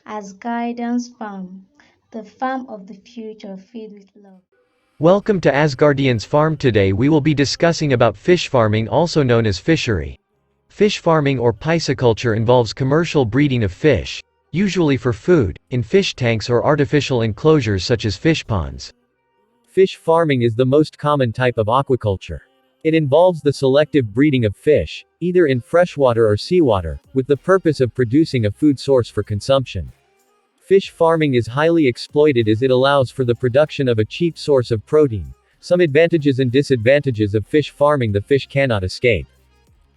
as Guidance Farm, the farm of the future filled with love. Welcome to Asgardian's Farm. Today we will be discussing about fish farming, also known as fishery. Fish farming or pisciculture involves commercial breeding of fish, usually for food, in fish tanks or artificial enclosures such as fish ponds. Fish farming is the most common type of aquaculture. It involves the selective breeding of fish, either in freshwater or seawater, with the purpose of producing a food source for consumption. Fish farming is highly exploited as it allows for the production of a cheap source of protein. Some advantages and disadvantages of fish farming: the fish cannot escape.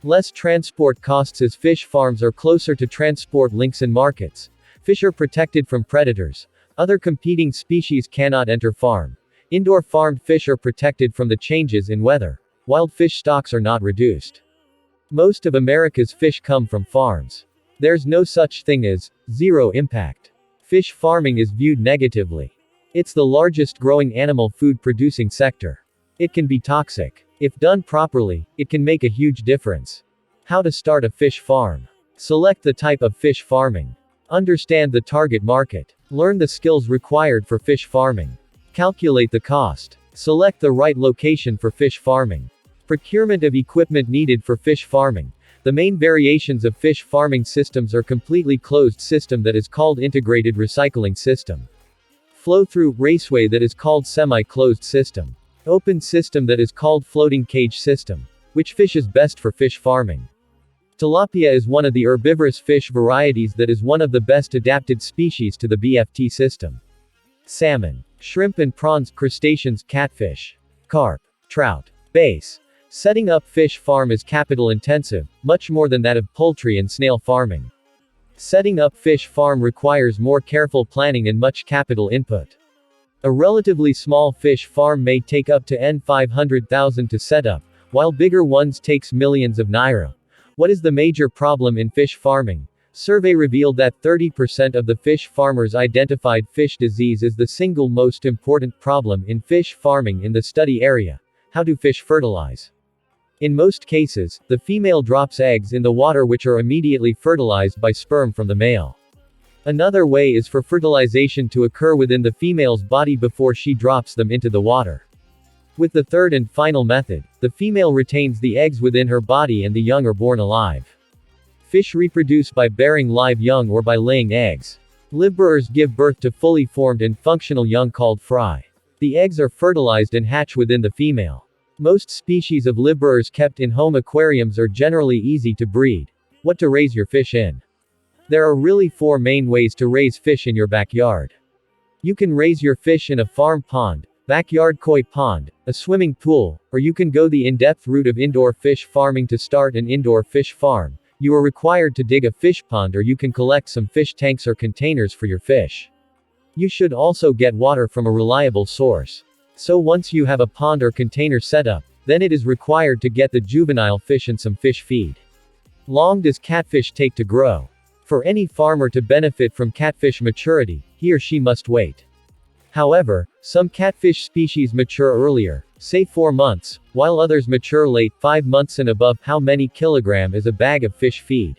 Less transport costs as fish farms are closer to transport links and markets. Fish are protected from predators. Other competing species cannot enter farm. Indoor farmed fish are protected from the changes in weather. Wild fish stocks are not reduced. Most of America's fish come from farms. There's no such thing as zero impact. Fish farming is viewed negatively. It's the largest growing animal food producing sector. It can be toxic. If done properly, it can make a huge difference. How to start a fish farm. Select the type of fish farming. Understand the target market. Learn the skills required for fish farming. Calculate the cost. Select the right location for fish farming. Procurement of equipment needed for fish farming. The main variations of fish farming systems are completely closed system that is called integrated recycling system. Flow-through raceway that is called semi-closed system. Open system that is called floating cage system. Which fish is best for fish farming? Tilapia is one of the herbivorous fish varieties that is one of the best adapted species to the BFT system. Salmon, shrimp and prawns, crustaceans, catfish, carp, trout, bass. Setting up fish farm is capital intensive, much more than that of poultry and snail farming. Setting up fish farm requires more careful planning and much capital input. A relatively small fish farm may take up to N500,000 to set up, while bigger ones takes millions of naira. What is the major problem in fish farming? Survey revealed that 30% of the fish farmers identified fish disease as the single most important problem in fish farming in the study area. How do fish fertilize? In most cases, the female drops eggs in the water which are immediately fertilized by sperm from the male. Another way is for fertilization to occur within the female's body before she drops them into the water. With the third and final method, the female retains the eggs within her body and the young are born alive. Fish reproduce by bearing live young or by laying eggs. Live-bearers give birth to fully formed and functional young called fry. The eggs are fertilized and hatch within the female. Most species of live-bearers kept in home aquariums are generally easy to breed. What to raise your fish in? There are really four main ways to raise fish in your backyard. You can raise your fish in a farm pond, backyard koi pond, a swimming pool, or you can go the in-depth route of indoor fish farming. To start an indoor fish farm, you are required to dig a fish pond, or you can collect some fish tanks or containers for your fish. You should also get water from a reliable source. So once you have a pond or container set up, then it is required to get the juvenile fish and some fish feed. Long does catfish take to grow? For any farmer to benefit from catfish maturity, he or she must wait. However, some catfish species mature earlier, say 4 months, while others mature late, 5 months and above. How many kilogram is a bag of fish feed?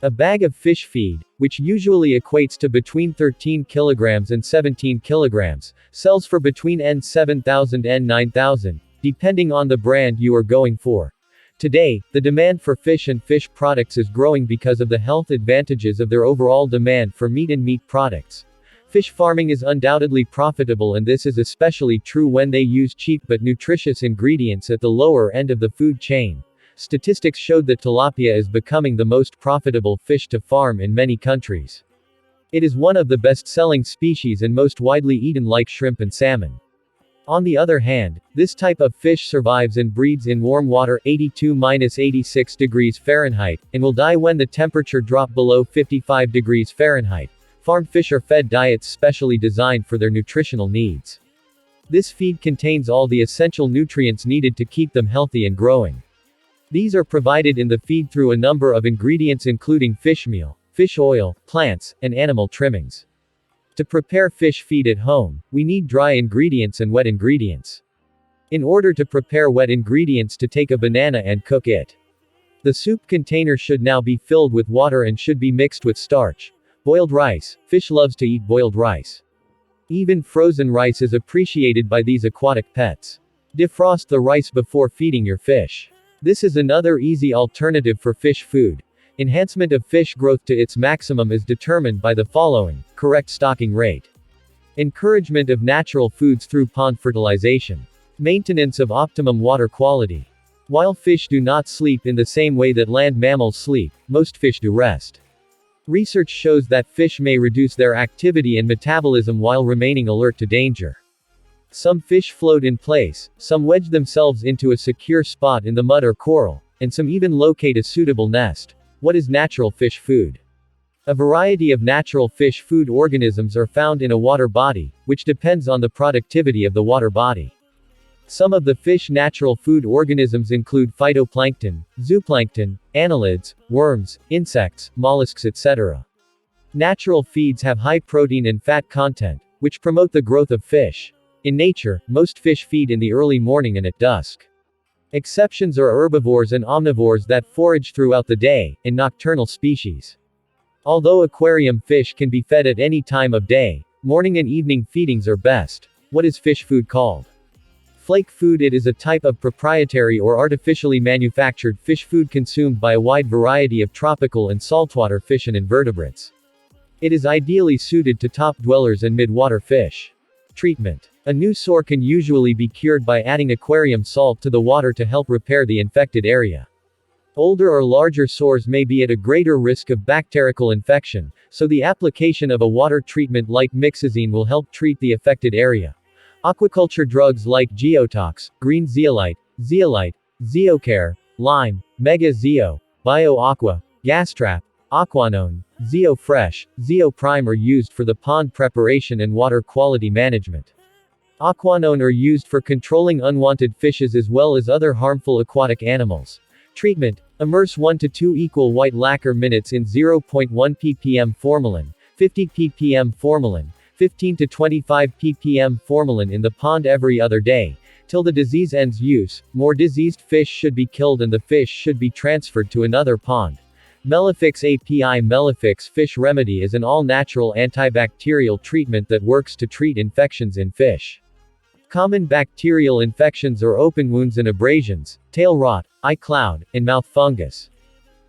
A bag of fish feed, which usually equates to between 13 kilograms and 17 kilograms, sells for between N7,000 and N9,000, depending on the brand you are going for. Today, the demand for fish and fish products is growing because of the health advantages of their overall demand for meat and meat products. Fish farming is undoubtedly profitable, and this is especially true when they use cheap but nutritious ingredients at the lower end of the food chain. Statistics showed that tilapia is becoming the most profitable fish to farm in many countries. It is one of the best-selling species and most widely eaten, like shrimp and salmon. On the other hand, this type of fish survives and breeds in warm water 82-86 degrees Fahrenheit, and will die when the temperature drop below 55 degrees Fahrenheit. Farmed fish are fed diets specially designed for their nutritional needs. This feed contains all the essential nutrients needed to keep them healthy and growing. These are provided in the feed through a number of ingredients including fish meal, fish oil, plants, and animal trimmings. To prepare fish feed at home, we need dry ingredients and wet ingredients. In order to prepare wet ingredients, to take a banana and cook it. The soup container should now be filled with water and should be mixed with starch. Boiled rice. Fish loves to eat boiled rice. Even frozen rice is appreciated by these aquatic pets. Defrost the rice before feeding your fish. This is another easy alternative for fish food. Enhancement of fish growth to its maximum is determined by the following: correct stocking rate, encouragement of natural foods through pond fertilization, maintenance of optimum water quality. While fish do not sleep in the same way that land mammals sleep, most fish do rest. Research shows that fish may reduce their activity and metabolism while remaining alert to danger. Some fish float in place, some wedge themselves into a secure spot in the mud or coral, and some even locate a suitable nest. What is natural fish food? A variety of natural fish food organisms are found in a water body, which depends on the productivity of the water body. Some of the fish natural food organisms include phytoplankton, zooplankton, annelids, worms, insects, mollusks, etc. Natural feeds have high protein and fat content, which promote the growth of fish. In nature, most fish feed in the early morning and at dusk. Exceptions are herbivores and omnivores that forage throughout the day, and nocturnal species. Although aquarium fish can be fed at any time of day, morning and evening feedings are best. What is fish food called? Flake food. It is a type of proprietary or artificially manufactured fish food consumed by a wide variety of tropical and saltwater fish and invertebrates. It is ideally suited to top dwellers and mid-water fish. Treatment. A new sore can usually be cured by adding aquarium salt to the water to help repair the infected area. Older or larger sores may be at a greater risk of bacterial infection, so the application of a water treatment like mixazine will help treat the affected area. Aquaculture drugs like geotox, green zeolite, zeocare, lime, mega zeo, bioaqua, gastrap, aquanone, zeofresh, zeoprime are used for the pond preparation and water quality management. Aquanone are used for controlling unwanted fishes as well as other harmful aquatic animals. Treatment. Immerse 1 to 2 equal white lacquer minutes in 0.1 ppm formalin, 50 ppm formalin, 15 to 25 ppm formalin in the pond every other day, till the disease ends use. More diseased fish should be killed and the fish should be transferred to another pond. Melifix API. Melifix Fish Remedy is an all-natural antibacterial treatment that works to treat infections in fish. Common bacterial infections are open wounds and abrasions, tail rot, eye cloud, and mouth fungus.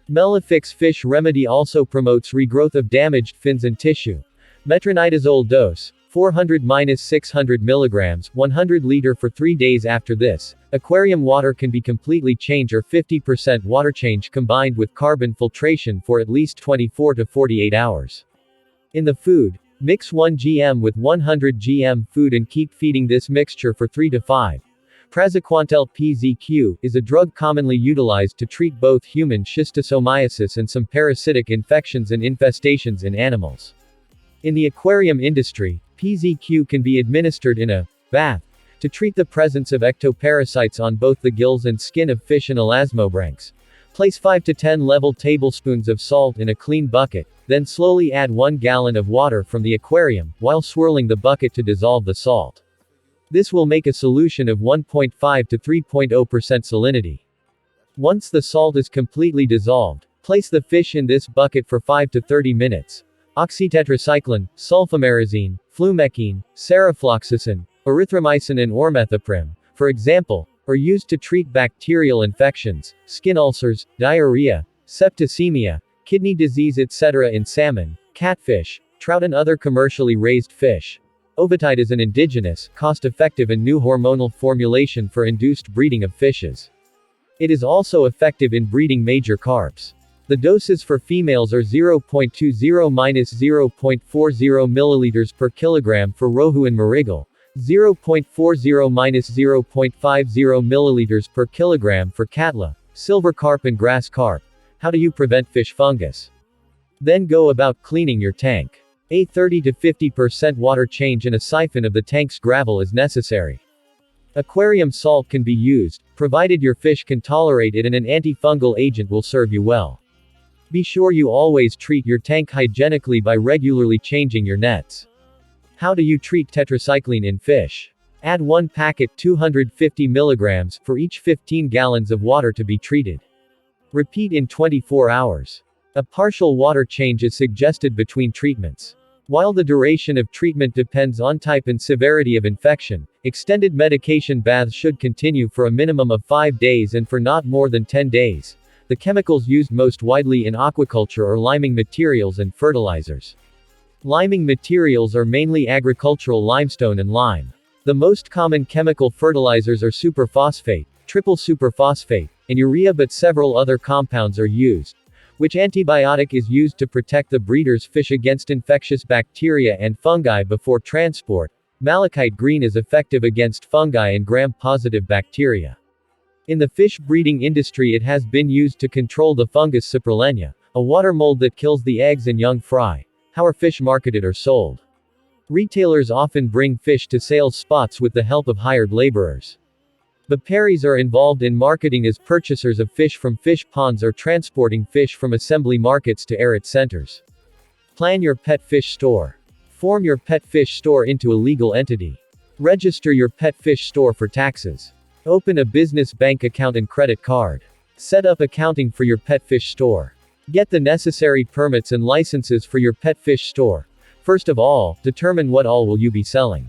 Melifix Fish Remedy also promotes regrowth of damaged fins and tissue. Metronidazole dose, 400-600 mg, 100 liter for 3 days. After this, aquarium water can be completely changed or 50% water change combined with carbon filtration for at least 24 to 48 hours. In the food, mix 1 gm with 100 gm food and keep feeding this mixture for 3 to 5. Praziquantel PZQ is a drug commonly utilized to treat both human schistosomiasis and some parasitic infections and infestations in animals. In the aquarium industry, PZQ can be administered in a bath to treat the presence of ectoparasites on both the gills and skin of fish and elasmobranchs. Place 5 to 10 level tablespoons of salt in a clean bucket, then slowly add 1 gallon of water from the aquarium, while swirling the bucket to dissolve the salt. This will make a solution of 1.5 to 3.0% salinity. Once the salt is completely dissolved, place the fish in this bucket for 5 to 30 minutes. Oxytetracycline, sulfamerazine, flumecine, serafloxacin, erythromycin and ormethoprim, for example, are used to treat bacterial infections, skin ulcers, diarrhea, septicemia, kidney disease etc. in salmon, catfish, trout and other commercially raised fish. Ovatide is an indigenous, cost-effective and new hormonal formulation for induced breeding of fishes. It is also effective in breeding major carps. The doses for females are 0.20-0.40 ml per kilogram for rohu and marigal, 0.40-0.50 ml per kilogram for catla, silver carp and grass carp. How do you prevent fish fungus? Then go about cleaning your tank. A 30 to 50% water change in a siphon of the tank's gravel is necessary. Aquarium salt can be used, provided your fish can tolerate it, and an antifungal agent will serve you well. Be sure you always treat your tank hygienically by regularly changing your nets. How do you treat tetracycline in fish? Add 1 packet 250 mg for each 15 gallons of water to be treated. Repeat in 24 hours. A partial water change is suggested between treatments. While the duration of treatment depends on type and severity of infection, extended medication baths should continue for a minimum of 5 days and for not more than 10 days. The chemicals used most widely in aquaculture are liming materials and fertilizers. Liming materials are mainly agricultural limestone and lime. The most common chemical fertilizers are superphosphate, triple superphosphate, and urea, but several other compounds are used. Which antibiotic is used to protect the breeder's fish against infectious bacteria and fungi before transport. Malachite green is effective against fungi and gram-positive bacteria. In the fish breeding industry, it has been used to control the fungus Cyprellenia, a water mold that kills the eggs and young fry. How are fish marketed or sold? Retailers often bring fish to sales spots with the help of hired laborers. Beparies are involved in marketing as purchasers of fish from fish ponds or transporting fish from assembly markets to arid centers. Plan your pet fish store. Form your pet fish store into a legal entity. Register your pet fish store for taxes. Open a business bank account and credit card. Set up accounting for your pet fish store. Get the necessary permits and licenses for your pet fish store. First of all, determine what all will you be selling.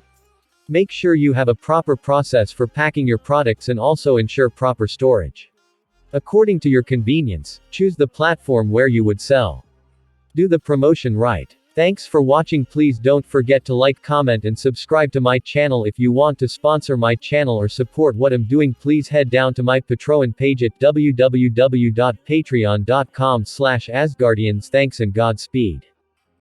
Make sure you have a proper process for packing your products and also ensure proper storage. According to your convenience, choose the platform where you would sell. Do the promotion right. Thanks for watching. Please don't forget to like, comment and subscribe to my channel. If you want to sponsor my channel or support what I'm doing, please head down to my Patreon page at www.patreon.com/asgardians. Thanks and Godspeed.